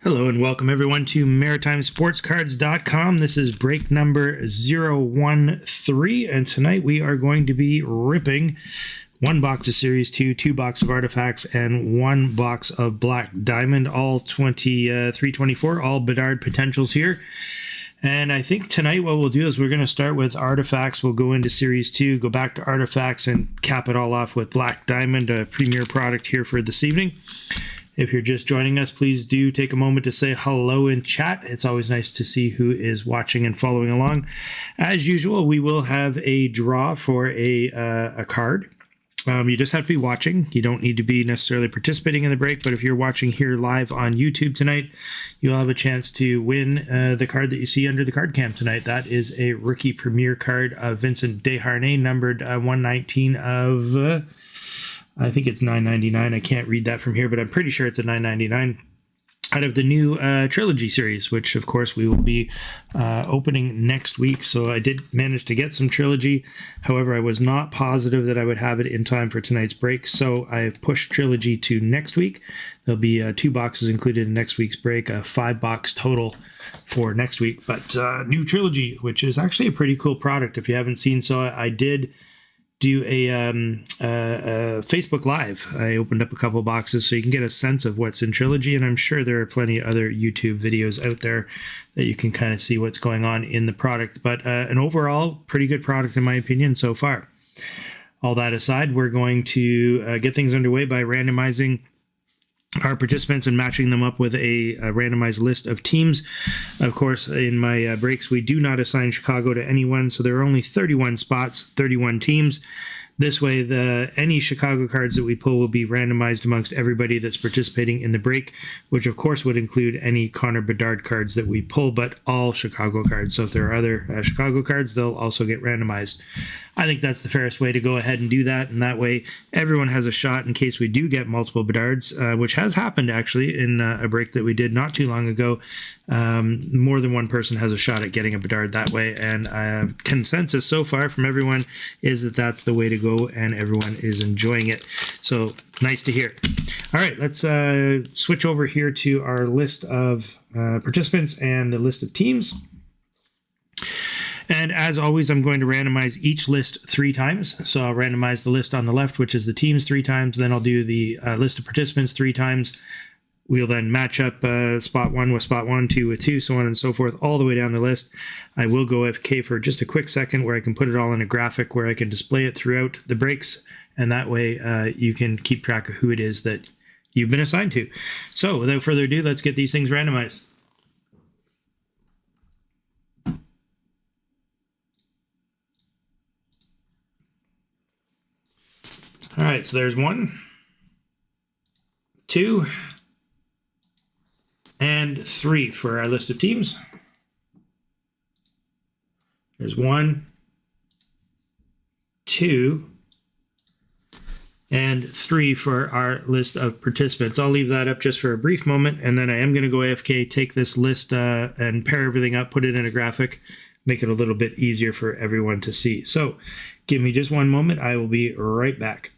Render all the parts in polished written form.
Hello and welcome everyone to MaritimeSportsCards.com. This is break number 013, and tonight we are going to be ripping one box of Series 2, 2 boxes of Artifacts, and 1 box of Black Diamond, all 2324, all Bedard potentials here. And I think tonight what we'll do is we're going to start with Artifacts. We'll go into Series 2, go back to Artifacts, and cap it all off with Black Diamond, a premier product here for this evening. If you're just joining us, please do take a moment to say hello in chat. It's always nice to see who is watching and following along. As usual, we will have a draw for a card. You just have to be watching. You don't need to be necessarily participating in the break, but if you're watching here live on YouTube tonight, you'll have a chance to win the card that you see under the card cam tonight. That is a rookie premier card of Vincent Desharnais, numbered 119 of... I think it's $9.99. I can't read that from here, but I'm pretty sure it's a $9.99 out of the new Trilogy series, which, of course, we will be opening next week. So I did manage to get some Trilogy. However, I was not positive that I would have it in time for tonight's break, so I pushed Trilogy to next week. There'll be 2 boxes included in next week's break, a 5-box total for next week. But new Trilogy, which is actually a pretty cool product if you haven't seen. So I did do a Facebook Live. I opened up a couple boxes so you can get a sense of what's in Trilogy, and I'm sure there are plenty of other YouTube videos out there that you can kind of see what's going on in the product. But an overall pretty good product in my opinion so far. All that aside, we're going to get things underway by randomizing our participants and matching them up with a randomized list of teams. Of course, in my breaks, we do not assign Chicago to anyone, so there are only 31 spots, 31 teams. This way, any Chicago cards that we pull will be randomized amongst everybody that's participating in the break, which of course would include any Connor Bedard cards that we pull, but all Chicago cards. So if there are other Chicago cards, they'll also get randomized. I think that's the fairest way to go ahead and do that, and that way everyone has a shot in case we do get multiple Bedards, which has happened actually in a break that we did not too long ago. More than one person has a shot at getting a Bedard that way, and consensus so far from everyone is that that's the way to go, and everyone is enjoying it. So nice to hear. All right, let's switch over here to our list of participants and the list of teams. And as always, I'm going to randomize each list 3 times. So I'll randomize the list on the left, which is the teams, 3 times. Then I'll do the list of participants 3 times. We'll then match up spot 1 with spot 1, 2 with 2, so on and so forth, all the way down the list. I will go FK for just a quick second where I can put it all in a graphic where I can display it throughout the breaks. And that way you can keep track of who it is that you've been assigned to. So without further ado, let's get these things randomized. All right, so there's 1, 2, and 3 for our list of teams. There's 1, 2, and 3 for our list of participants. I'll leave that up just for a brief moment, and then I am going to go AFK, take this list and pair everything up, put it in a graphic, make it a little bit easier for everyone to see. So give me just one moment. I will be right back.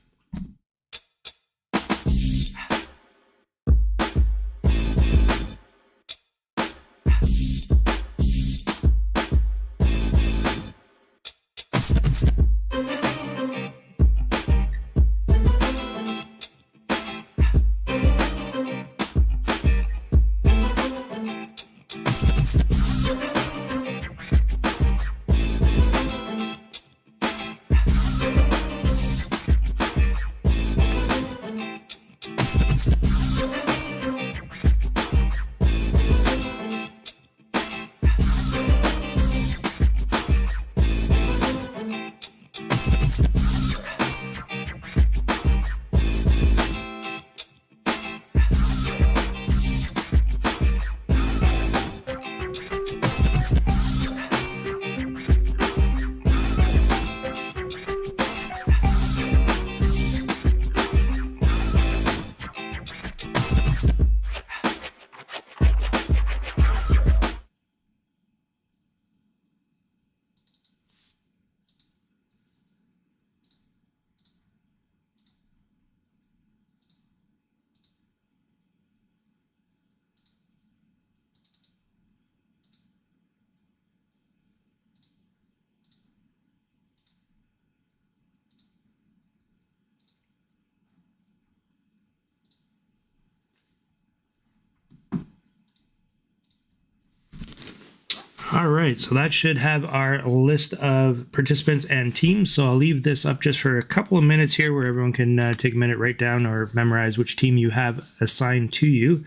All right, so that should have our list of participants and teams. So I'll leave this up just for a couple of minutes here where everyone can take a minute, write down or memorize which team you have assigned to you.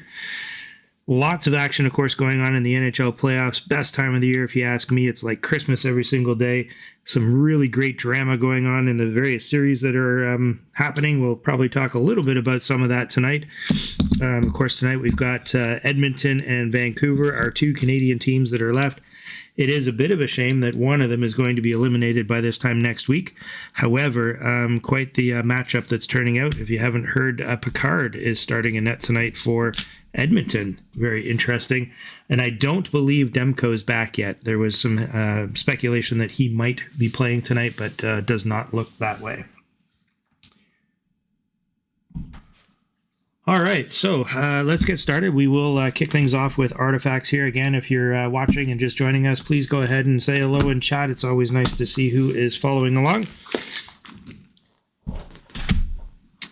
Lots of action, of course, going on in the NHL playoffs. Best time of the year, if you ask me. It's like Christmas every single day. Some really great drama going on in the various series that are happening. We'll probably talk a little bit about some of that tonight. Of course, tonight we've got Edmonton and Vancouver, our two Canadian teams that are left. It is a bit of a shame that one of them is going to be eliminated by this time next week. However, quite the matchup that's turning out. If you haven't heard, Bedard is starting a net tonight for Edmonton. Very interesting. And I don't believe Demko is back yet. There was some speculation that he might be playing tonight, but does not look that way. All right, so let's get started. We will kick things off with artifacts here. Again, if you're watching and just joining us, please go ahead and say hello in chat. It's always nice to see who is following along.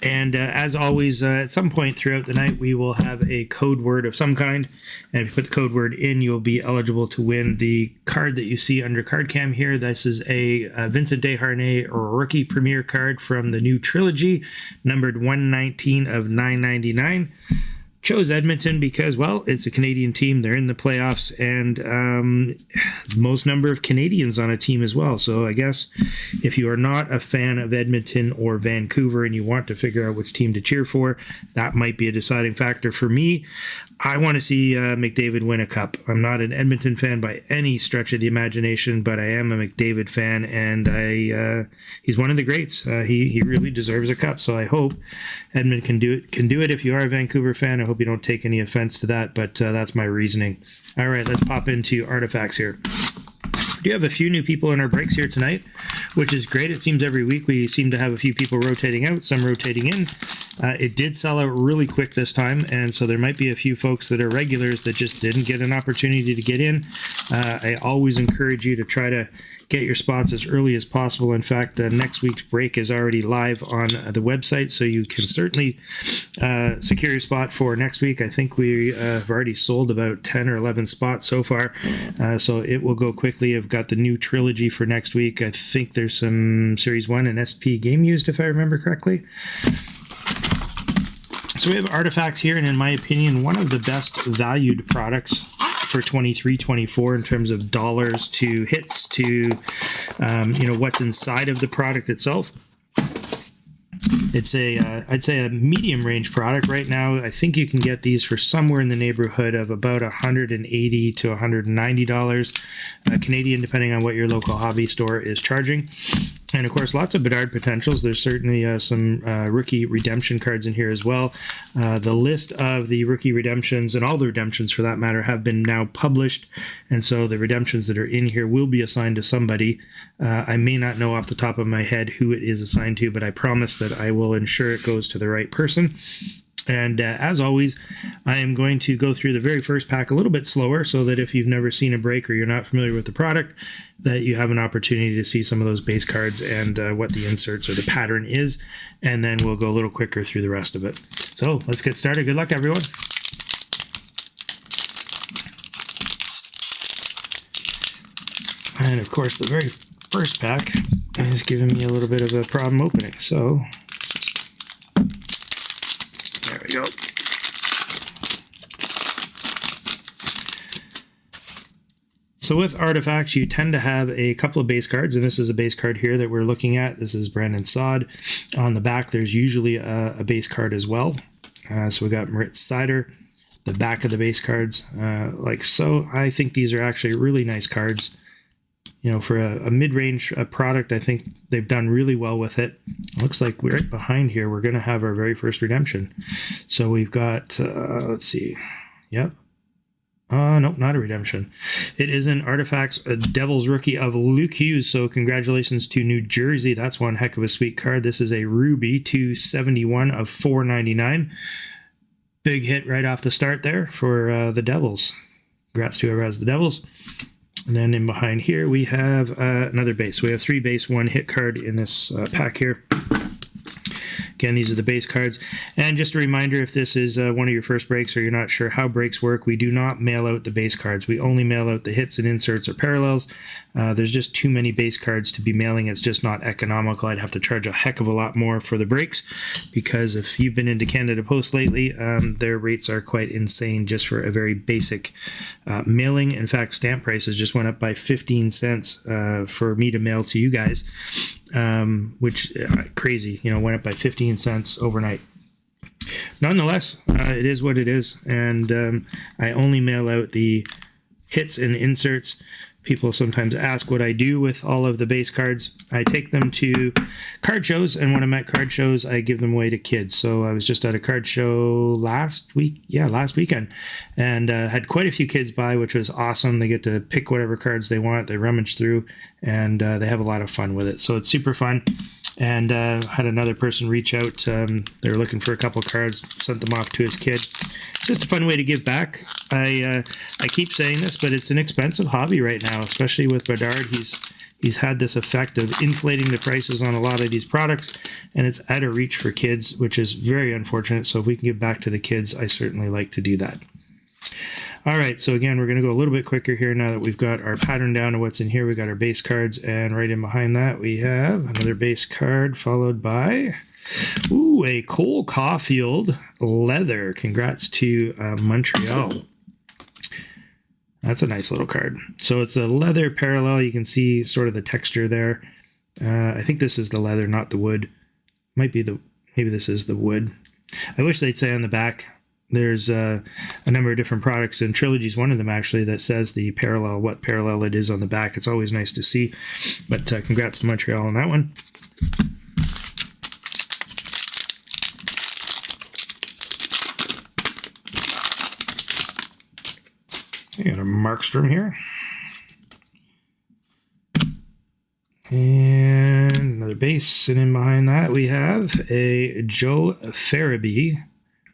And as always, at some point throughout the night, we will have a code word of some kind. And if you put the code word in, you'll be eligible to win the card that you see under card cam here. This is a Vincent Desharnais rookie premier card from the new trilogy, numbered 119 of 999. Chose Edmonton because, well, it's a Canadian team. They're in the playoffs, and most number of Canadians on a team as well. So I guess if you are not a fan of Edmonton or Vancouver and you want to figure out which team to cheer for, that might be a deciding factor for me. I want to see McDavid win a cup. I'm not an Edmonton fan by any stretch of the imagination, but I am a McDavid fan, and he's one of the greats. He really deserves a cup. So I hope Edmonton can do it. If you are a Vancouver fan, I hope you don't take any offense to that, but that's my reasoning. All right, let's pop into artifacts here. We do have a few new people in our breaks here tonight, which is great. It seems every week we seem to have a few people rotating out, some rotating in. It did sell out really quick this time, and so there might be a few folks that are regulars that just didn't get an opportunity to get in. I always encourage you to try to get your spots as early as possible. In fact, next week's break is already live on the website, so you can certainly secure your spot for next week. I think we have already sold about 10 or 11 spots so far, so it will go quickly. I've got the new trilogy for next week. I think there's some Series 1 and SP game used, if I remember correctly. So we have artifacts here, and in my opinion, one of the best valued products for 23-24 in terms of dollars to hits to what's inside of the product itself. It's I'd say a medium range product right now. I think you can get these for somewhere in the neighborhood of about $180 to $190 Canadian, depending on what your local hobby store is charging. And of course, lots of Bedard potentials. There's certainly some rookie redemption cards in here as well. The list of the rookie redemptions, and all the redemptions for that matter, have been now published. And so the redemptions that are in here will be assigned to somebody. I may not know off the top of my head who it is assigned to, but I promise that I will ensure it goes to the right person. And as always, I am going to go through the very first pack a little bit slower so that if you've never seen a break or you're not familiar with the product, that you have an opportunity to see some of those base cards and what the inserts or the pattern is. And then we'll go a little quicker through the rest of it. So let's get started. Good luck, everyone. And of course, the very first pack is giving me a little bit of a problem opening. So there we go. So with artifacts, you tend to have a couple of base cards, and this is a base card here that we're looking at. This is Brandon Saad. On the back, there's usually a base card as well. So we got Moritz Seider, the back of the base cards, like so. I think these are actually really nice cards. You know, for a mid-range product, I think they've done really well with it. Looks like we're right behind here. We're going to have our very first redemption. So we've got, let's see. Yep. Nope, not a redemption. It is an Artifacts Devils rookie of Luke Hughes. So congratulations to New Jersey. That's one heck of a sweet card. This is a Ruby 271 of 499. Big hit right off the start there for the Devils. Congrats to whoever has the Devils. And then in behind here, we have another base. We have 3 base, 1 hit card in this pack here. Again, these are the base cards. And just a reminder, if this is one of your first breaks or you're not sure how breaks work, we do not mail out the base cards. We only mail out the hits and inserts or parallels. There's just too many base cards to be mailing. It's just not economical. I'd have to charge a heck of a lot more for the breaks, because if you've been into Canada Post lately, their rates are quite insane just for a very basic mailing. In fact, stamp prices just went up by 15 cents for me to mail to you guys, which crazy, went up by 15 cents overnight. Nonetheless, it is what it is, and I only mail out the hits and inserts. People sometimes ask what I do with all of the base cards. I take them to card shows, and when I'm at card shows, I give them away to kids. So I was just at a card show last weekend, and had quite a few kids by, which was awesome. They get to pick whatever cards they want. They rummage through, and they have a lot of fun with it. So it's super fun. And had another person reach out. They were looking for a couple cards, sent them off to his kid. It's just a fun way to give back. I keep saying this, but it's an expensive hobby right now, especially with Bedard. He's had this effect of inflating the prices on a lot of these products, and it's out of reach for kids, which is very unfortunate. So if we can give back to the kids, I certainly like to do that. All right, so again, we're going to go a little bit quicker here now that we've got our pattern down to what's in here. We got our base cards, and right in behind that, we have another base card followed by, a Cole Caulfield leather. Congrats to Montreal. That's a nice little card. So it's a leather parallel. You can see sort of the texture there. I think this is the leather, not the wood. Maybe this is the wood. I wish they'd say on the back. There's a number of different products, and Trilogy's one of them actually, that says the parallel, what parallel it is on the back. It's always nice to see, but congrats to Montreal on that one. I got a Markstrom here. And another base, and in behind that we have a Joe Farabee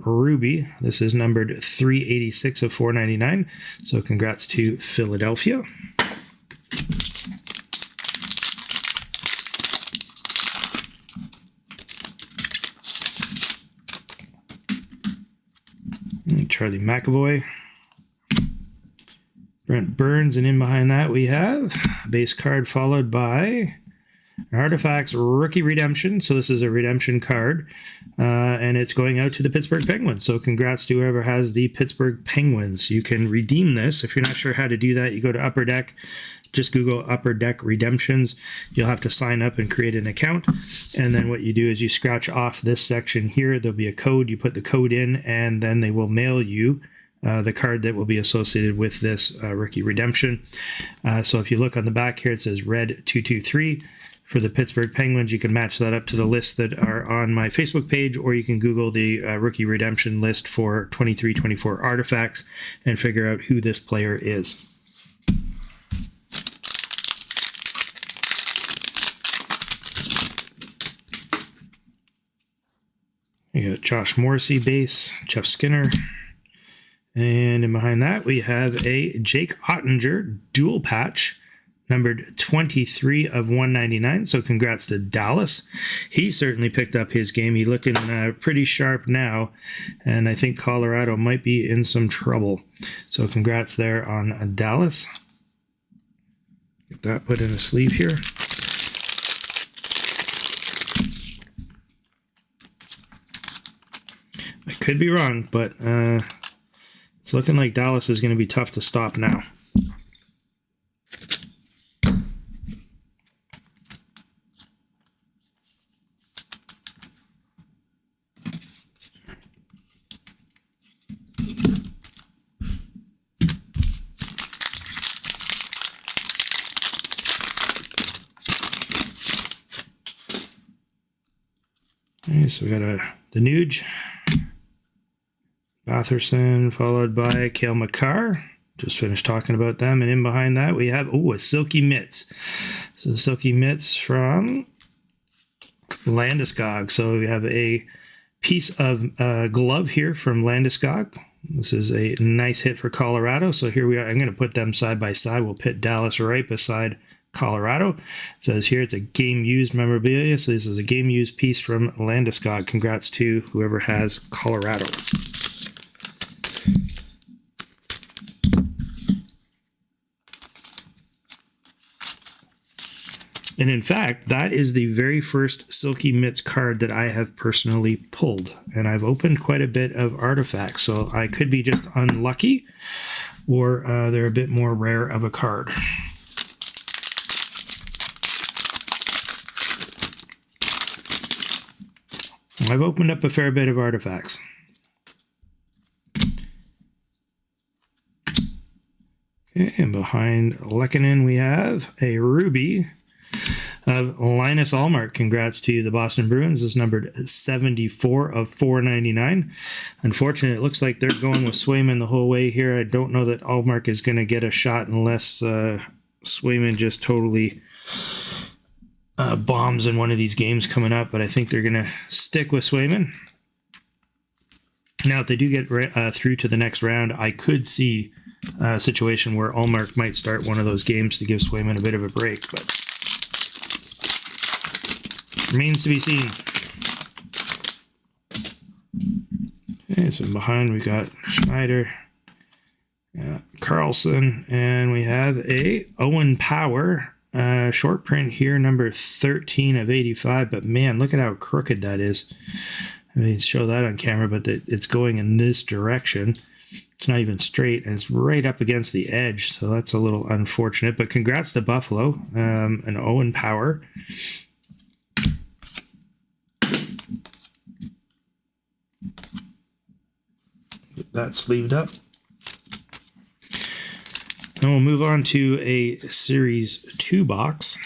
Ruby. This is numbered 386 of 499. So congrats to Philadelphia. And Charlie McAvoy. Brent Burns, and in behind that we have a base card followed by Artifacts Rookie Redemption. So this is a redemption card, and it's going out to the Pittsburgh Penguins. So congrats to whoever has the Pittsburgh Penguins. You can redeem this. If you're not sure how to do that, you go to Upper Deck. Just Google Upper Deck Redemptions. You'll have to sign up and create an account. And then what you do is you scratch off this section here. There'll be a code. You put the code in, and then they will mail you the card that will be associated with this rookie redemption. So if you look on the back here, it says Red 223 for the Pittsburgh Penguins. You can match that up to the lists that are on my Facebook page, or you can Google the rookie redemption list for 23-24 artifacts and figure out who this player is. You got Josh Morrissey base, Jeff Skinner. And in behind that, we have a Jake Ottinger dual patch, numbered 23 of 199. So congrats to Dallas. He certainly picked up his game. He's looking pretty sharp now, and I think Colorado might be in some trouble. So congrats there on Dallas. Get that put in a sleeve here. I could be wrong, but it's looking like Dallas is going to be tough to stop now. Okay, so we got the Nuge, Batherson, followed by Cale Makar. Just finished talking about them. And in behind that, we have, a Silky Mitts. So Silky Mitts from Landeskog. So we have a piece of glove here from Landeskog. This is a nice hit for Colorado. So here we are. I'm going to put them side by side. We'll pit Dallas right beside Colorado. It says here it's a game used memorabilia. So this is a game used piece from Landeskog. Congrats to whoever has Colorado. And in fact, that is the very first Silky Mitts card that I have personally pulled. And I've opened quite a bit of artifacts, so I could be just unlucky, or they're a bit more rare of a card. I've opened up a fair bit of artifacts. Okay, and behind Lehkonen we have a ruby of Linus Ullmark. Congrats to the Boston Bruins. This is numbered 74 of 499. Unfortunately, it looks like they're going with Swayman the whole way here. I don't know that Ullmark is going to get a shot unless Swayman just totally bombs in one of these games coming up, but I think they're going to stick with Swayman. Now, if they do get through to the next round, I could see a situation where Ullmark might start one of those games to give Swayman a bit of a break, but remains to be seen. Okay, so behind we got Schneider, Carlson, and we have a Owen Power short print here, number 13 of 85. But man, look at how crooked that is. I mean, show that on camera, but it's going in this direction. It's not even straight, and it's right up against the edge, so that's a little unfortunate. But congrats to Buffalo, and Owen Power. Get that sleeved up. And we'll move on to a Series 2 box.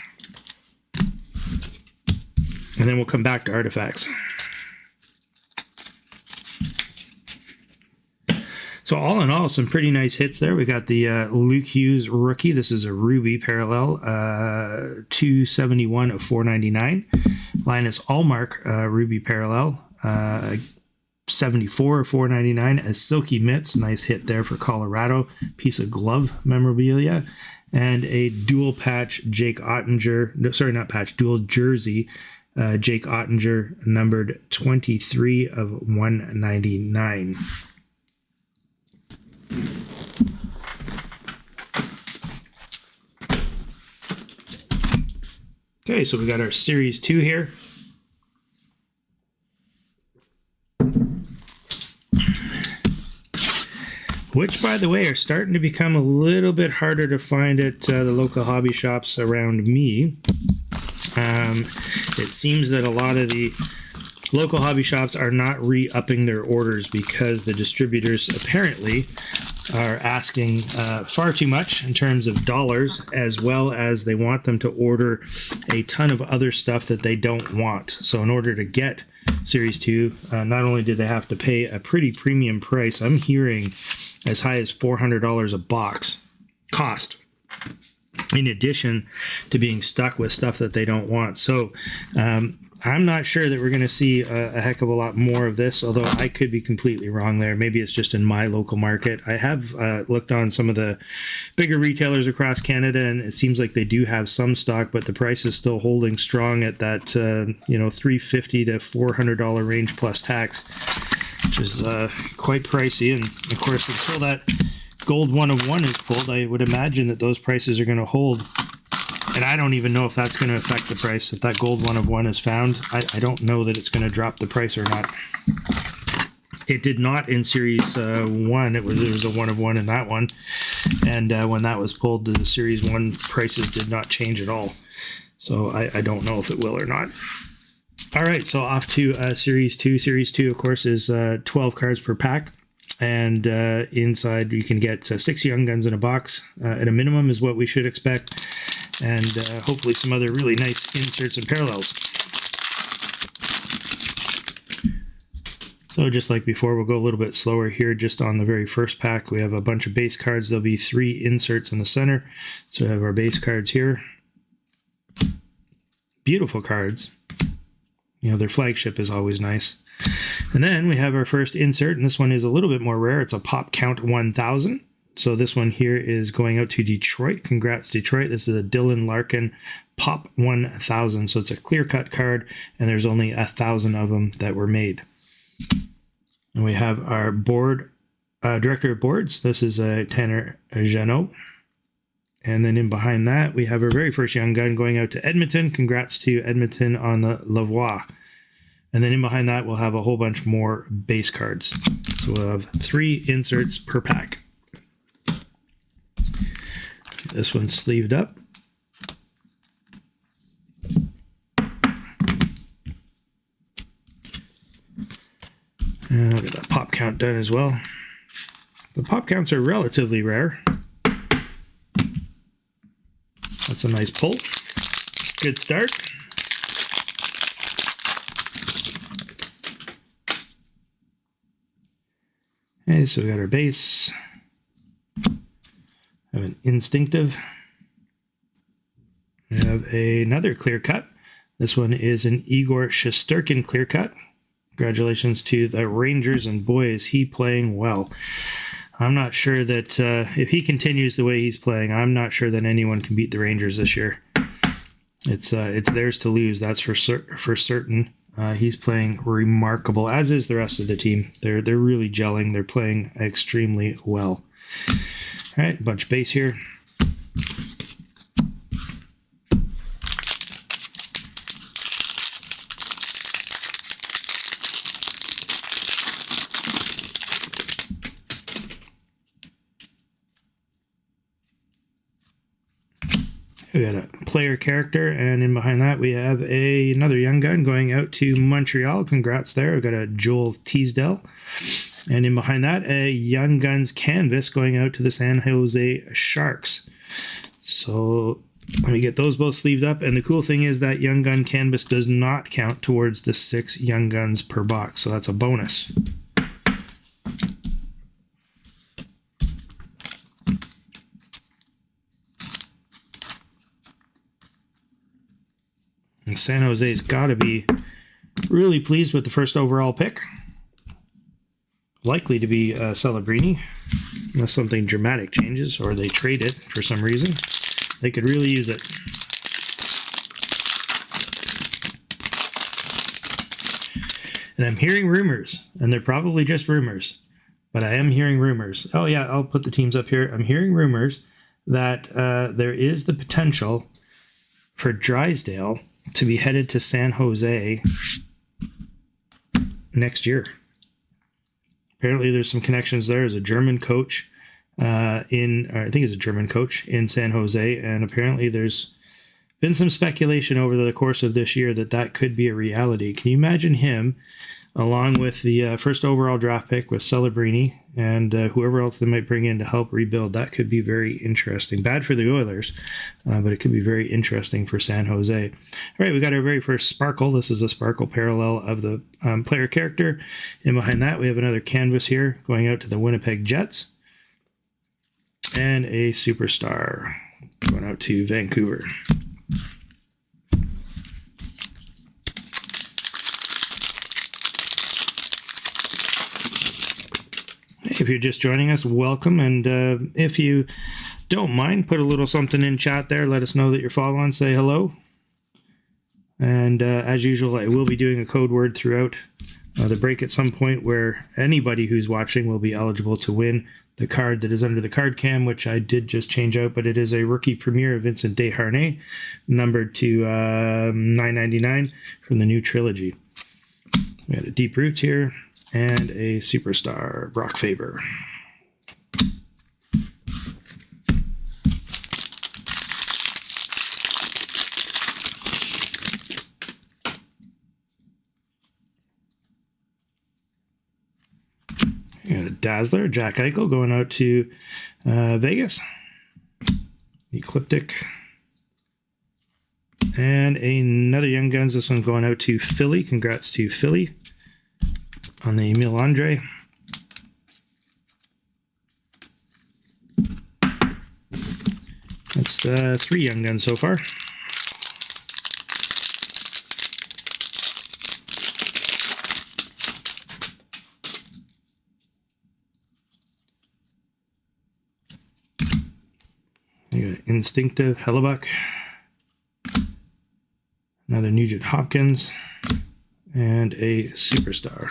And then we'll come back to artifacts. So all in all, some pretty nice hits there. We got the Luke Hughes rookie. This is a Ruby parallel, 271 of 499. Linus Ullmark Ruby parallel, 74 of 499. A Silky Mitts, nice hit there for Colorado. Piece of glove memorabilia. And a dual patch Jake Ottinger, no, sorry, not patch, dual jersey Jake Ottinger, numbered 23 of 199. Okay, so we got our Series 2 here. Which, by the way, are starting to become a little bit harder to find at the local hobby shops around me. It seems that a lot of the local hobby shops are not re-upping their orders because the distributors apparently are asking far too much in terms of dollars, as well as they want them to order a ton of other stuff that they don't want. So in order to get Series 2, not only do they have to pay a pretty premium price, I'm hearing as high as $400 a box cost, in addition to being stuck with stuff that they don't want. So I'm not sure that we're going to see a heck of a lot more of this, although I could be completely wrong there. Maybe it's just in my local market. I have looked on some of the bigger retailers across Canada, and it seems like they do have some stock, but the price is still holding strong at that $350 to $400 range plus tax, which is quite pricey. And of course, until that gold 1 of 1 is pulled, I would imagine that those prices are going to hold. And I don't even know if that's going to affect the price. If that gold 1 of 1 is found, I don't know that it's going to drop the price or not. It did not in Series 1. There was a 1 of 1 in that one. And when that was pulled, the Series 1 prices did not change at all. So I don't know if it will or not. All right, so off to Series 2. Series 2, of course, is 12 cards per pack. And inside you can get 6 Young Guns in a box. At a minimum is what we should expect. And hopefully some other really nice inserts and parallels. So just like before, we'll go a little bit slower here. Just on the very first pack, we have a bunch of base cards. There'll be 3 inserts in the center. So we have our base cards here. Beautiful cards. Their flagship is always nice. And then we have our first insert, and this one is a little bit more rare. It's a Pop Count 1000. So this one here is going out to Detroit. Congrats, Detroit. This is a Dylan Larkin Pop 1000. So it's a clear-cut card, and there's only 1,000 of them that were made. And we have our director of boards. This is Tanner Jeannot. And then in behind that, we have our very first young gun going out to Edmonton. Congrats to Edmonton on the Lavoie. And then in behind that, we'll have a whole bunch more base cards. So we'll have 3 inserts per pack. This one's sleeved up. And I'll get that pop count done as well. The pop counts are relatively rare. That's a nice pull. Good start. Okay, so we got our base. Have an instinctive. We have another clear cut. This one is an Igor Shesterkin clear cut. Congratulations to the Rangers, and boy, is he playing well. I'm not sure that if he continues the way he's playing, I'm not sure that anyone can beat the Rangers this year. It's theirs to lose, that's for certain. He's playing remarkable, as is the rest of the team. They're really gelling. They're playing extremely well. All right, a bunch of base here. We got a player character, and in behind that we have another young gun going out to Montreal. Congrats there. We've got a Joel Teasdale. And in behind that, a Young Guns canvas going out to the San Jose Sharks. So let me get those both sleeved up. And the cool thing is that Young Gun canvas does not count towards the 6 Young Guns per box. So that's a bonus. And San Jose's got to be really pleased with the first overall pick. Likely to be Celebrini, unless something dramatic changes or they trade it for some reason. They could really use it. And I'm hearing rumors, and they're probably just rumors, but I am hearing rumors. Oh yeah, I'll put the teams up here. I'm hearing rumors that there is the potential for Drysdale to be headed to San Jose next year. Apparently there's some connections there. As a German coach I think it's a German coach in San Jose, and apparently there's been some speculation over the course of this year that that could be a reality. Can you imagine him along with the first overall draft pick with Celebrini and whoever else they might bring in to help rebuild? That could be very interesting. Bad for the Oilers, but it could be very interesting for San Jose. All right, we got our very first Sparkle. This is a Sparkle parallel of the player character. And behind that, we have another canvas here going out to the Winnipeg Jets. And a Superstar going out to Vancouver. If you're just joining us, welcome. And if you don't mind, put a little something in chat there. Let us know that you're following. Say hello. And as usual, I will be doing a code word throughout the break at some point where anybody who's watching will be eligible to win the card that is under the card cam, which I did just change out, but it is a rookie premiere of Vincent Desharnais, numbered to $9.99 from the new trilogy. We got a Deep Roots here. And a Superstar, Brock Faber. And a Dazzler, Jack Eichel going out to Vegas. Ecliptic. And another Young Guns. This one going out to Philly. Congrats to Philly on the Emile Andre. That's 3 Young Guns so far. Instinctive Hellebuck, another Nugent Hopkins, and a Superstar.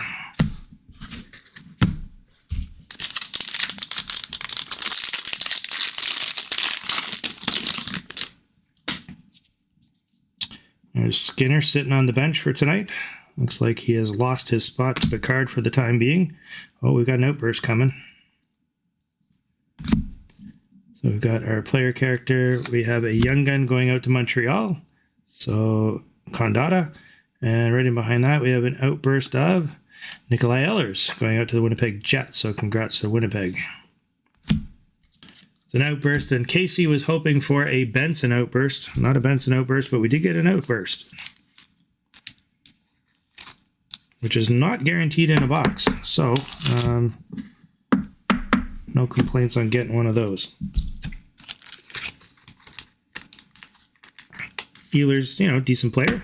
There's Skinner sitting on the bench for tonight. Looks like he has lost his spot to Bedard for the time being. Oh, we've got an outburst coming. So we've got our player character. We have a young gun going out to Montreal. So Condata. And right in behind that, we have an outburst of Nikolai Ehlers going out to the Winnipeg Jets. So congrats to Winnipeg. It's an outburst, and Casey was hoping for a Benson outburst. Not a Benson outburst, but we did get an outburst, which is not guaranteed in a box. So, no complaints on getting one of those. Ehlers, you know, decent player.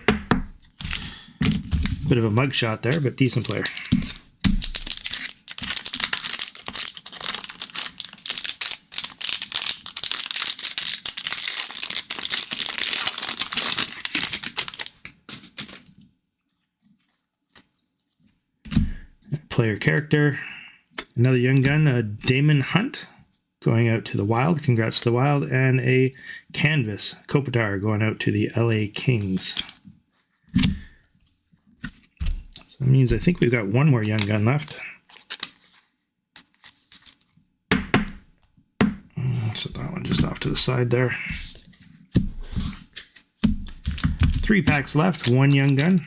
Bit of a mugshot there, but decent player. Player character, another young gun, Damon Hunt going out to the Wild. Congrats to the Wild. And a canvas, Kopitar, going out to the LA Kings. So that means I think we've got one more young gun left. Set that one just off to the side there. 3 packs left, one young gun.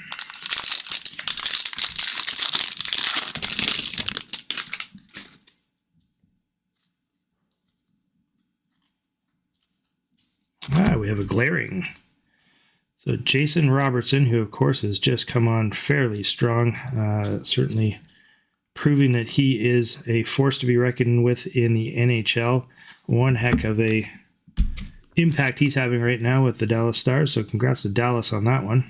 We have a glaring. So Jason Robertson, who of course has just come on fairly strong, certainly proving that he is a force to be reckoned with in the NHL. One heck of a impact he's having right now with the Dallas Stars, so congrats to Dallas on that one.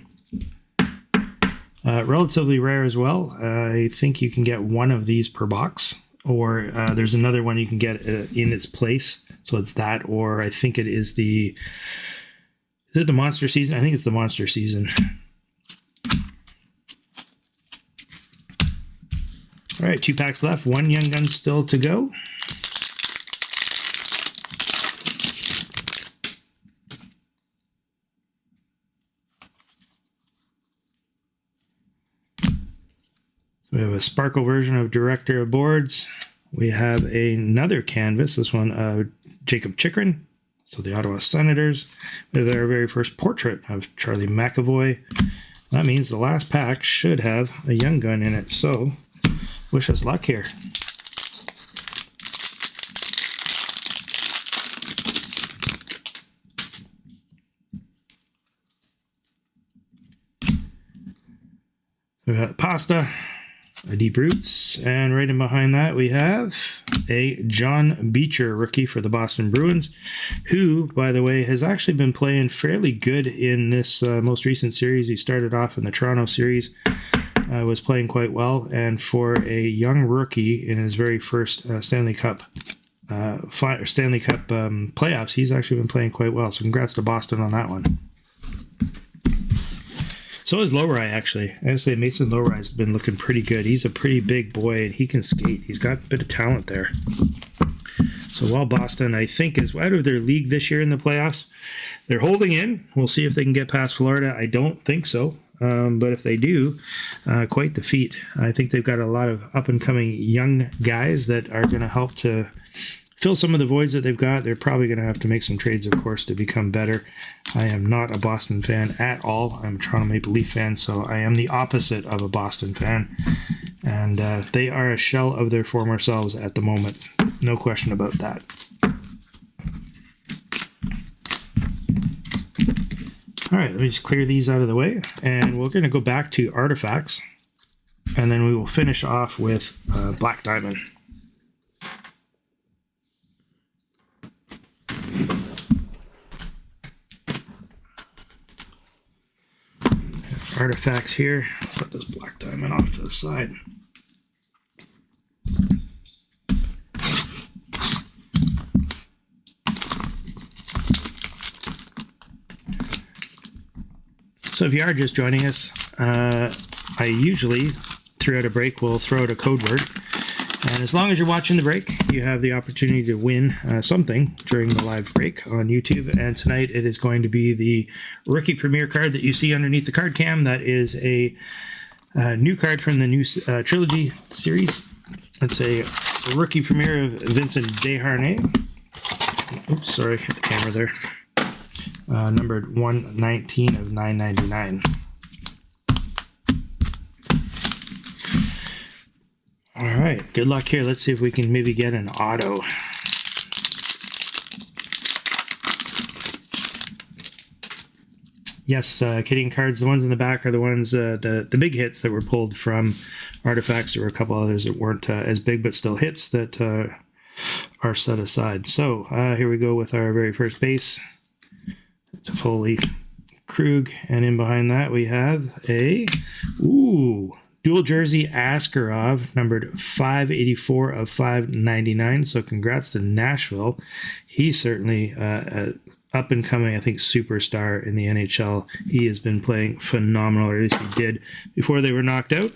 Relatively rare as well. I think you can get one of these per box, or there's another one you can get in its place. So it's that, or I think it is the... Is it the Monster Season? I think it's the Monster Season. All right, 2 packs left. One young gun still to go. We have a sparkle version of Director of Boards. We have another canvas. This one, Jacob Chikrin. So the Ottawa Senators. We have our very first portrait of Charlie McAvoy. That means the last pack should have a young gun in it. So wish us luck here. We've got Pasta, a Deep Roots, and right in behind that we have a John Beecher rookie for the Boston Bruins, who, by the way, has actually been playing fairly good in this most recent series. He started off in the Toronto series, was playing quite well, and for a young rookie in his very first Stanley Cup playoffs, he's actually been playing quite well. So congrats to Boston on that one. So is Lowry, actually. I gotta say, Mason Lowry's been looking pretty good. He's a pretty big boy, and he can skate. He's got a bit of talent there. So while Boston, I think, is out of their league this year in the playoffs, they're holding in. We'll see if they can get past Florida. I don't think so. But if they do, quite the feat. I think they've got a lot of up-and-coming young guys that are going to help to fill some of the voids that they've got. They're probably going to have to make some trades, of course, to become better. I am not a Boston fan at all. I'm a Toronto Maple Leaf fan, so I am the opposite of a Boston fan. And they are a shell of their former selves at the moment. No question about that. All right, let me just clear these out of the way. And we're going to go back to artifacts. And then we will finish off with Black Diamond. Artifacts here. Set this Black Diamond off to the side. So if you are just joining us, I usually, throughout a break, will throw out a code word. And as long as you're watching the break, you have the opportunity to win something during the live break on YouTube. And tonight it is going to be the Rookie Premier card that you see underneath the card cam. That is a new card from the new Trilogy series. It's a Rookie Premier of Vincent Desharnais. Oops, sorry, hit the camera there. Numbered 119 of 999. All right, good luck here. Let's see if we can maybe get an auto. Yes, kitting cards, the ones in the back are the ones, the big hits that were pulled from artifacts. There were a couple others that weren't as big, but still hits that are set aside. So here we go with our very first base. Foley, Krug, and in behind that we have a dual jersey Askarov, numbered 584 of 599. So congrats to Nashville. He's certainly up and coming, I think, superstar in the NHL. He has been playing phenomenal, or at least he did before they were knocked out.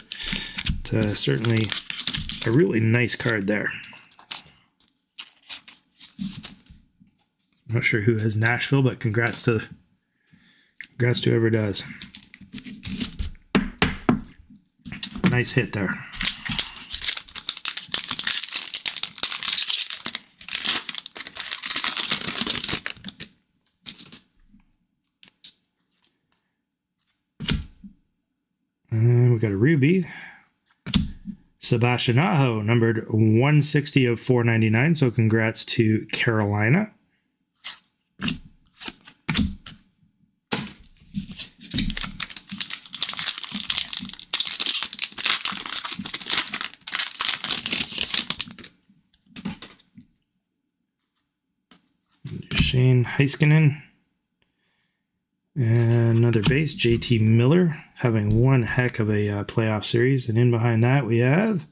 Certainly a really nice card there. I'm not sure who has Nashville, but congrats to whoever does. Nice hit there. And we got a Ruby. Sebastian Aho, numbered 160 of 499. So congrats to Carolina. Shane Heiskanen. And another base, JT Miller, having one heck of a playoff series. And in behind that, we have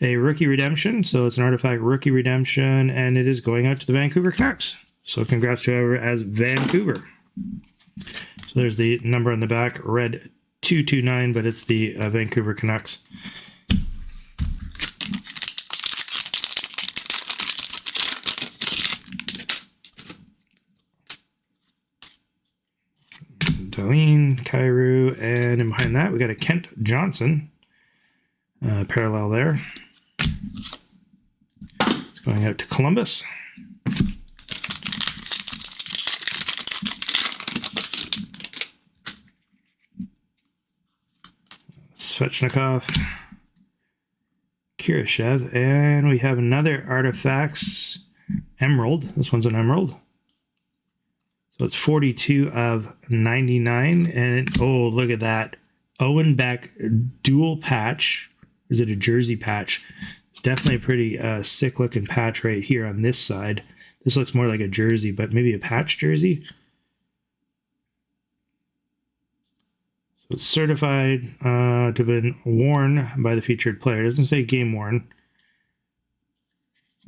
a rookie redemption. So it's an artifact rookie redemption, and it is going out to the Vancouver Canucks. So congrats to whoever has Vancouver. So there's the number on the back, red 229, but it's the Vancouver Canucks. Darlene, Kyrou, and in behind that we got a Kent Johnson parallel there. It's going out to Columbus. Svechnikov, Kurashev, and we have another Artifacts Emerald. This one's an Emerald. So it's 42 of 99, and oh, look at that. Owen Beck dual patch. Is it a jersey patch? It's definitely a pretty sick looking patch right here on this side. This looks more like a jersey, but maybe a patch jersey. So it's certified to have been worn by the featured player. It doesn't say game worn.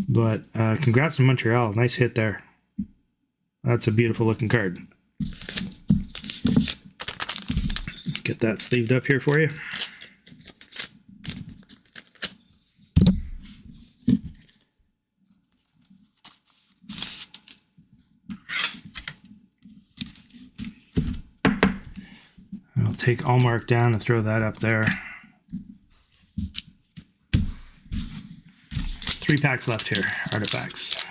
But congrats to Montreal. Nice hit there. That's a beautiful looking card. Get that sleeved up here for you. I'll take Allmark down and throw that up there. 3 packs left here, Artifacts.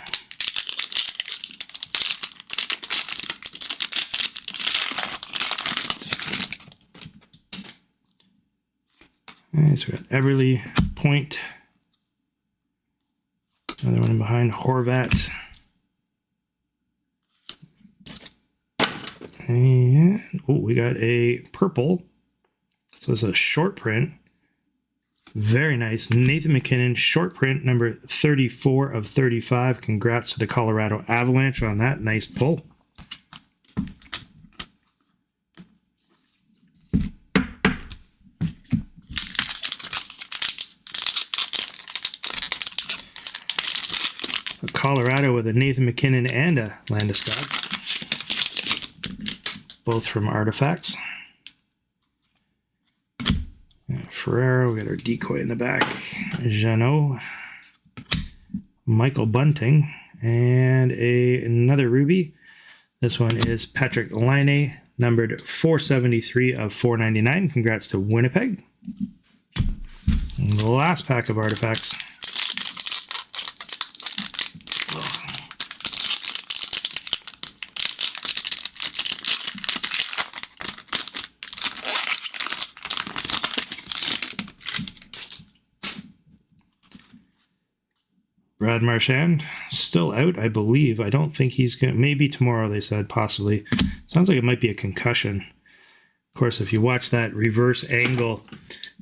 Okay, so we got Everly, Point. Another one in behind, Horvat. And we got a purple. So it's a short print. Very nice. Nathan McKinnon, short print, number 34 of 35. Congrats to the Colorado Avalanche on that. Nice pull. Colorado with a Nathan McKinnon and a Landeskog. Both from Artifacts. Ferrero. We got our decoy in the back. Jeannot. Michael Bunting. And another Ruby. This one is Patrick Laine, numbered 473 of 499. Congrats to Winnipeg. And the last pack of artifacts. Brad Marchand, still out, I believe. I don't think he's going to, maybe tomorrow, they said, possibly. Sounds like it might be a concussion. Of course, if you watch that reverse angle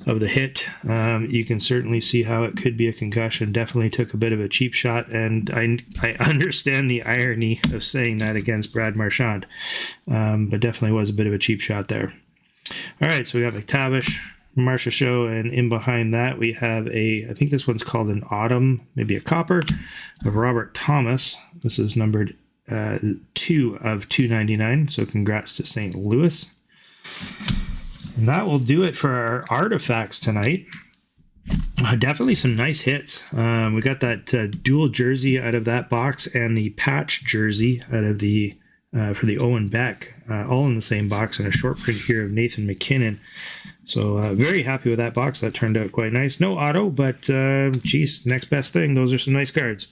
of the hit, you can certainly see how it could be a concussion. Definitely took a bit of a cheap shot, and I understand the irony of saying that against Brad Marchand, but definitely was a bit of a cheap shot there. All right, so we got McTavish, Marcia Show, and in behind that we have I think this one's called an Autumn, maybe a copper, of Robert Thomas. This is numbered 2 of 299, so congrats to St. Louis. And that will do it for our artifacts tonight. Definitely some nice hits. We got that dual jersey out of that box and the patch jersey out of the for the Owen Beck, all in the same box, and a short print here of Nathan McKinnon. So very happy with that box. That turned out quite nice. No auto, but geez, next best thing. Those are some nice cards.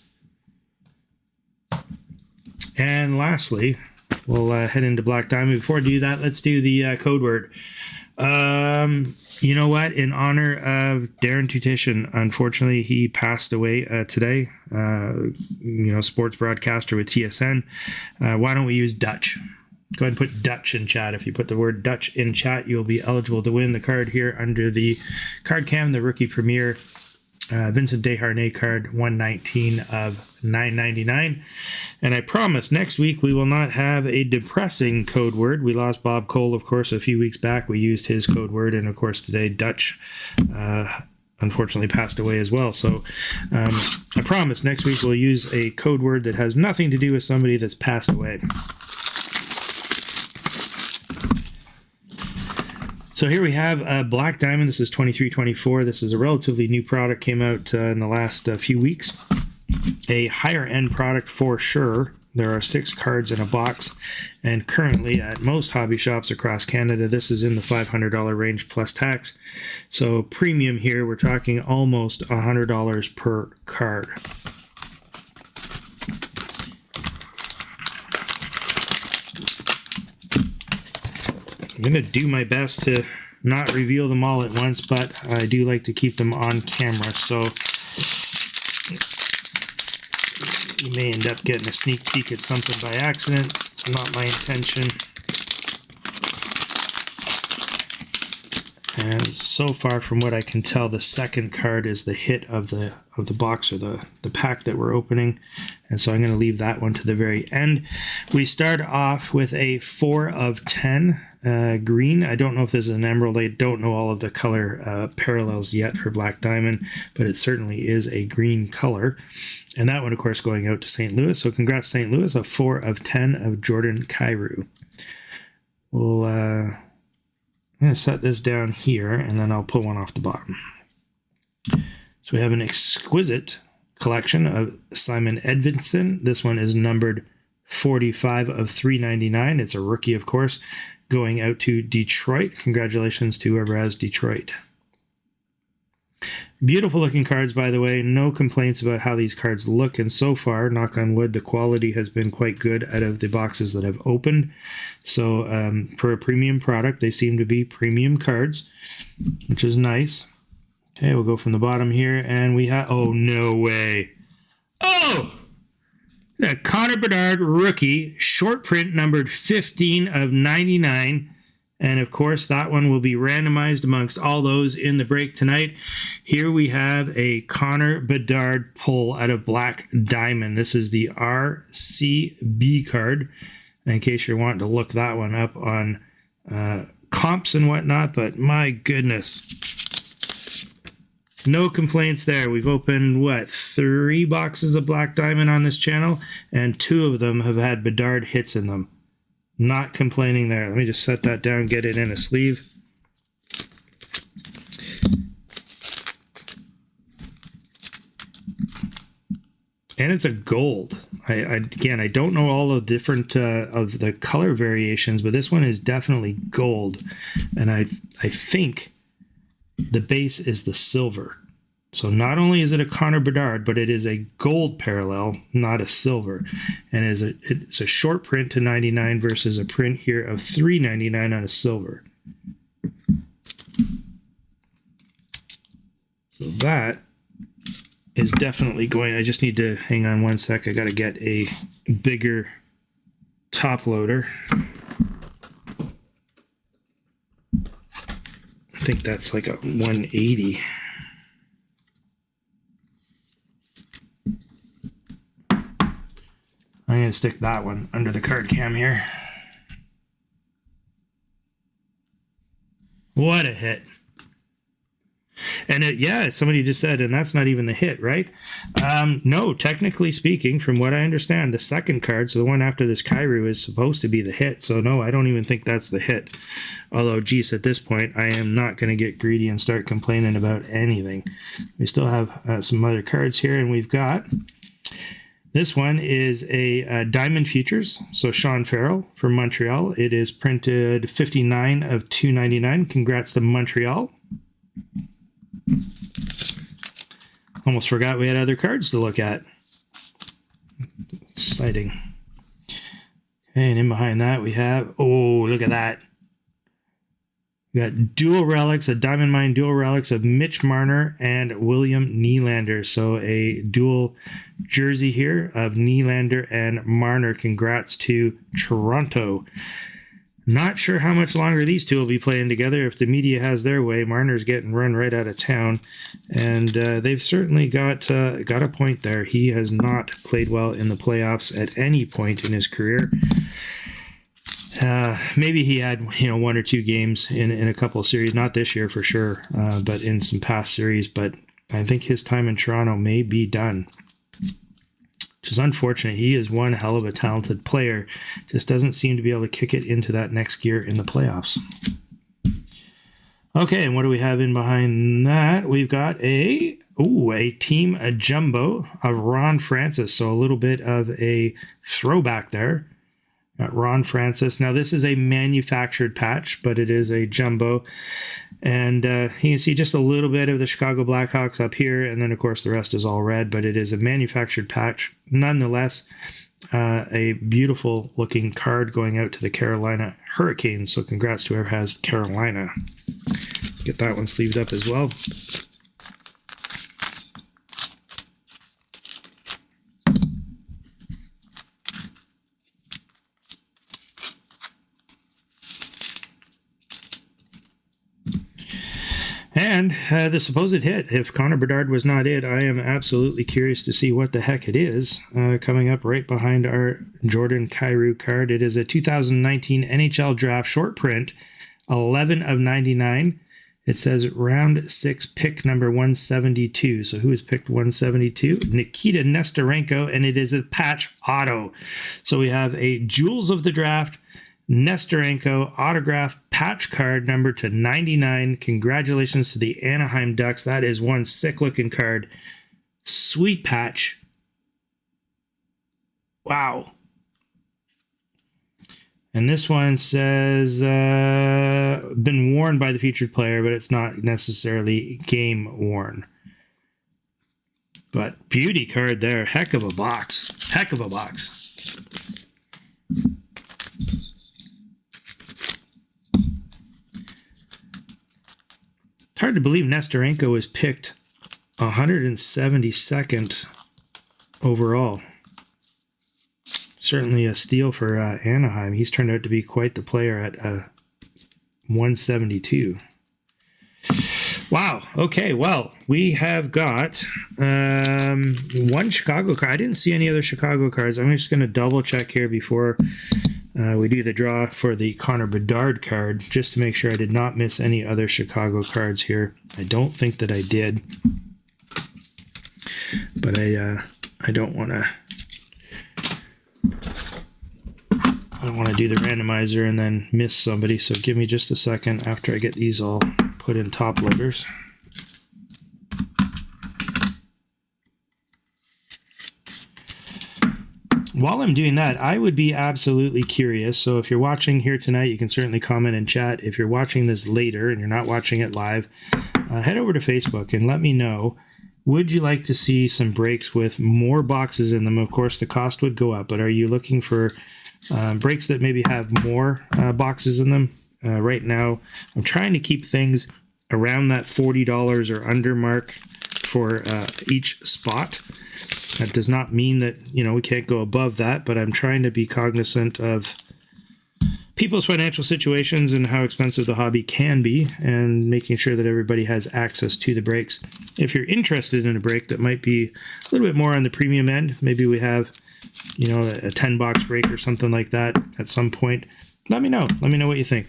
And lastly, we'll head into Black Diamond. Before I do that, let's do the code word. You know what? In honor of Darren Tutishin, unfortunately, he passed away today. Sports broadcaster with TSN. Why don't we use Dutch? Go ahead and put Dutch in chat. If you put the word Dutch in chat, you'll be eligible to win the card here under the card cam, the Rookie Premier Vincent Desharnais card, 119 of 999. And I promise next week we will not have a depressing code word. We lost Bob Cole, of course, a few weeks back. We used his code word, and of course today Dutch unfortunately passed away as well. So I promise next week we'll use a code word that has nothing to do with somebody that's passed away. So here we have Black Diamond. This is 2324. This is a relatively new product. Came out in the last few weeks. A higher end product for sure. There are 6 cards in a box. And currently at most hobby shops across Canada, this is in the $500 range plus tax. So premium here, we're talking almost $100 per card. I'm going to do my best to not reveal them all at once, but I do like to keep them on camera, so you may end up getting a sneak peek at something by accident. It's not my intention. And so far, from what I can tell, the second card is the hit of the box, or the pack that we're opening. And so I'm going to leave that one to the very end. We start off with a 4 of 10 green. I don't know if this is an emerald. I don't know all of the color parallels yet for Black Diamond, but it certainly is a green color. And that one, of course, going out to St. Louis. So congrats, St. Louis, a 4 of 10 of Jordan Kyrou. We'll I'm going to set this down here, and then I'll pull one off the bottom. So we have an exquisite collection of Simon Edvinsson. This one is numbered 45 of 399. It's a rookie, of course, going out to Detroit. Congratulations to whoever has Detroit. Beautiful looking cards, by the way. No complaints about how these cards look, and so far, knock on wood, the quality has been quite good out of the boxes that I've opened. So for a premium product, they seem to be premium cards, which is nice. Okay, we'll go from the bottom here, and we have, oh, no way. Oh! The Connor Bedard rookie, short print, numbered 15 of 99. And of course, that one will be randomized amongst all those in the break tonight. Here we have a Connor Bedard pull out of Black Diamond. This is the RCB card, in case you're wanting to look that one up on comps and whatnot. But my goodness, no complaints there. We've opened, what, 3 boxes of Black Diamond on this channel, and 2 of them have had Bedard hits in them. Not complaining there. Let me just set that down, get it in a sleeve. and it's a gold. Again, I don't know all of the different of the color variations, but this one is definitely gold, and I think the base is the silver. So not only is it a Connor Bedard, but it is a gold parallel, not a silver, and it's a short print to 99 versus a print here of $3.99 on a silver. So that is definitely going. I just need to hang on one sec. I got to get a bigger top loader. I think that's like a 180. I'm going to stick that one under the card cam here. What a hit. And somebody just said, and that's not even the hit, right? No, technically speaking, from what I understand, the second card, so the one after this Kyrou, is supposed to be the hit. So no, I don't even think that's the hit. Although, geez, at this point, I am not going to get greedy and start complaining about anything. We still have some other cards here, and we've got... This one is a Diamond Futures, so Sean Farrell from Montreal. It is printed 59 of 299. Congrats to Montreal. Almost forgot we had other cards to look at. Exciting. Okay, and in behind that we have, oh, look at that. We got dual relics, a Diamond Mine dual relics of Mitch Marner and William Nylander. So a dual jersey here of Nylander and Marner. Congrats to Toronto. Not sure how much longer these two will be playing together. If the media has their way, Marner's getting run right out of town. And they've certainly got a point there. He has not played well in the playoffs at any point in his career. Maybe he had, one or two games in a couple of series, not this year for sure, but in some past series. But I think his time in Toronto may be done, which is unfortunate. He is one hell of a talented player, just doesn't seem to be able to kick it into that next gear in the playoffs. Okay, and what do we have in behind that? We've got a team, a jumbo of Ron Francis, so a little bit of a throwback there. Got Ron Francis. Now, this is a manufactured patch, but it is a jumbo. And you can see just a little bit of the Chicago Blackhawks up here, and then, of course, the rest is all red, but it is a manufactured patch. Nonetheless, a beautiful-looking card going out to the Carolina Hurricanes, so congrats to whoever has Carolina. Get that one sleeved up as well. And the supposed hit, if Connor Bedard was not it, I am absolutely curious to see what the heck it is. Coming up right behind our Jordan Kyrou card, it is a 2019 NHL Draft short print, 11 of 99. It says round 6, pick number 172. So who is picked 172? Nikita Nesterenko, and it is a patch auto. So we have a Jewels of the Draft Nesterenko autograph patch card number to 99. Congratulations to the Anaheim Ducks. That is one sick looking card. Sweet patch. Wow. And this one says been worn by the featured player, but it's not necessarily game worn. But beauty card there. Heck of a box. Heck of a box. It's hard to believe Nesterenko was picked 172nd overall. Certainly a steal for Anaheim. He's turned out to be quite the player at 172. Wow. Okay, well, we have got one Chicago card. I didn't see any other Chicago cards. I'm just going to double check here before we do the draw for the Connor Bedard card, just to make sure I did not miss any other Chicago cards here. I don't think that I did, but I don't want to do the randomizer and then miss somebody, so give me just a second after I get these all put in top loaders. while I'm doing that, I would be absolutely curious. So if you're watching here tonight, you can certainly comment and chat. If you're watching this later and you're not watching it live, head over to Facebook and let me know. Would you like to see some breaks with more boxes in them? Of course, the cost would go up, but are you looking for breaks that maybe have more boxes in them? Right now, I'm trying to keep things around that $40 or under mark for each spot. That does not mean that, we can't go above that, but I'm trying to be cognizant of people's financial situations and how expensive the hobby can be, and making sure that everybody has access to the breaks. If you're interested in a break that might be a little bit more on the premium end, maybe we have, a 10 box break or something like that at some point, let me know. Let me know what you think.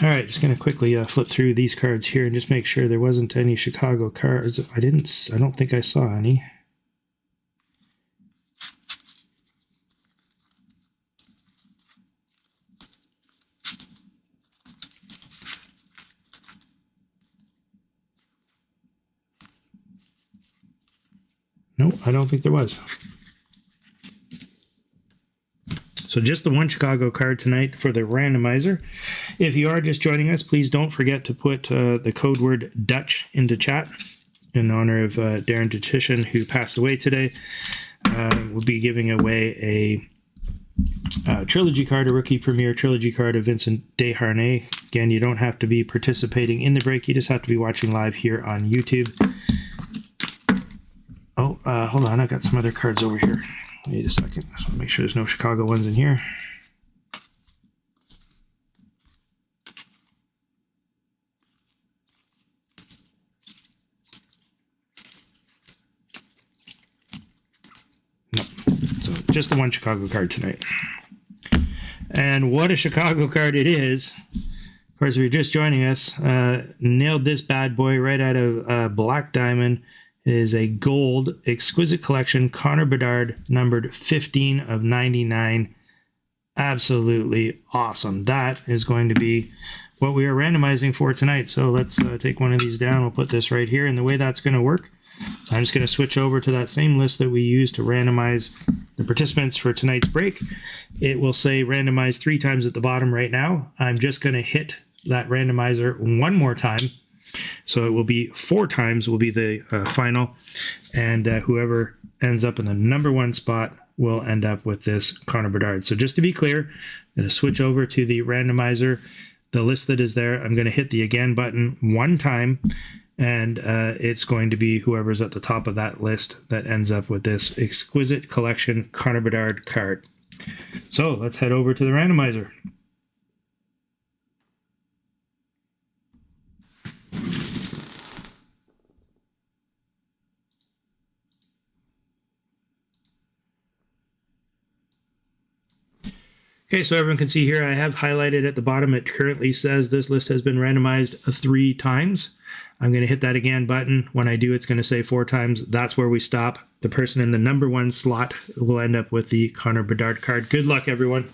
All right, just going to quickly flip through these cards here and just make sure there wasn't any Chicago cards. I don't think I saw any. No, I don't think there was. So just the one Chicago card tonight for the randomizer. If you are just joining us, please don't forget to put the code word Dutch into chat in honor of Darren Detition, who passed away today. We'll be giving away a trilogy card, a rookie premier trilogy card of Vincent Desharnais. Again, you don't have to be participating in the break. You just have to be watching live here on YouTube. Oh, hold on. I got some other cards over here. Wait a second. I just want to make sure there's no Chicago ones in here. No. So just the one Chicago card tonight. And what a Chicago card it is. Of course, if you're just joining us, nailed this bad boy right out of Black Diamond. It is a gold exquisite collection, Connor Bedard, numbered 15 of 99. Absolutely awesome. That is going to be what we are randomizing for tonight. So let's take one of these down. We'll put this right here. And the way that's going to work, I'm just going to switch over to that same list that we used to randomize the participants for tonight's break. It will say randomize 3 times at the bottom right now. I'm just going to hit that randomizer one more time. So it will be 4 times will be the final, and whoever ends up in the number 1 spot will end up with this Connor Bedard. So just to be clear, I'm going to switch over to the randomizer, the list that is there. I'm going to hit the again button 1 time, and it's going to be whoever's at the top of that list that ends up with this exquisite collection Connor Bedard card. So let's head over to the randomizer. Okay, so everyone can see here, I have highlighted at the bottom, it currently says this list has been randomized 3 times. I'm going to hit that again button. When I do, it's going to say 4 times. That's where we stop. The person in the number 1 slot will end up with the Connor Bedard card. Good luck, everyone.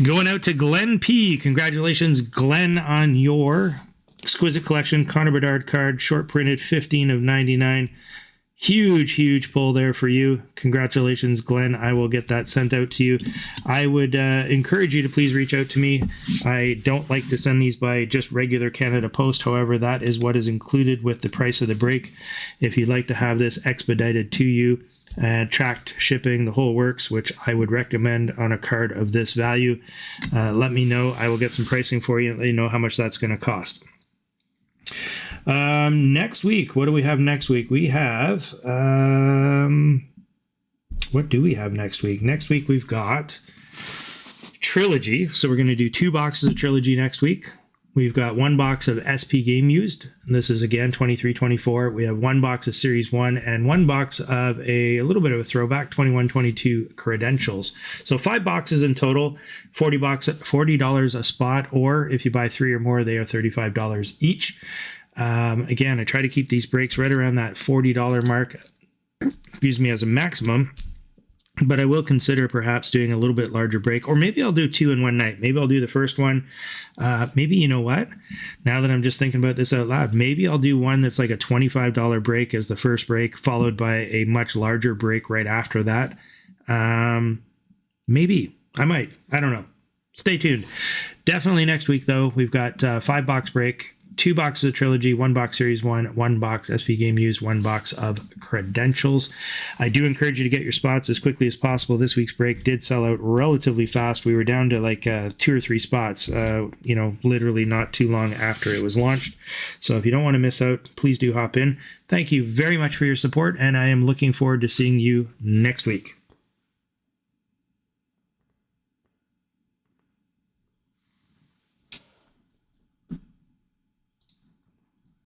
Going out to Glenn P. Congratulations, Glenn, on your exquisite collection Connor Bedard card, short printed, 15 of 99. Huge pull there for you. Congratulations, Glenn. I will get that sent out to you. I would encourage you to please reach out to me. I don't like to send these by just regular Canada Post. However, that is what is included with the price of the break. If you'd like to have this expedited to you, tracked shipping, the whole works, which I would recommend on a card of this value, let me know. I will get some pricing for you and let you know how much that's going to cost. Next week, what do we have next week? We have, what do we have next week? Next week we've got Trilogy. So we're going to do 2 boxes of Trilogy next week. We've got 1 box of SP Game Used. And this is again 23-24. We have 1 box of Series 1 and 1 box of a little bit of a throwback 21-22 Credentials. So 5 boxes in total, $40 a spot, or if you buy 3 or more, they are $35 each. Again, I try to keep these breaks right around that $40 mark, excuse me, as a maximum. But I will consider perhaps doing a little bit larger break, or maybe I'll do 2 in one night. Maybe I'll do the first one. Maybe, you know what? Now that I'm just thinking about this out loud, maybe I'll do one that's like a $25 break as the first break, followed by a much larger break right after that. Maybe I might. I don't know. Stay tuned. Definitely next week, though, we've got 5 box break, 2 boxes of Trilogy, 1 box Series 1, 1 box SP Game Used, 1 box of Credentials. I do encourage you to get your spots as quickly as possible. This week's break did sell out relatively fast. We were down to like 2 or 3 spots, literally not too long after it was launched. So if you don't want to miss out, please do hop in. Thank you very much for your support, and I am looking forward to seeing you next week.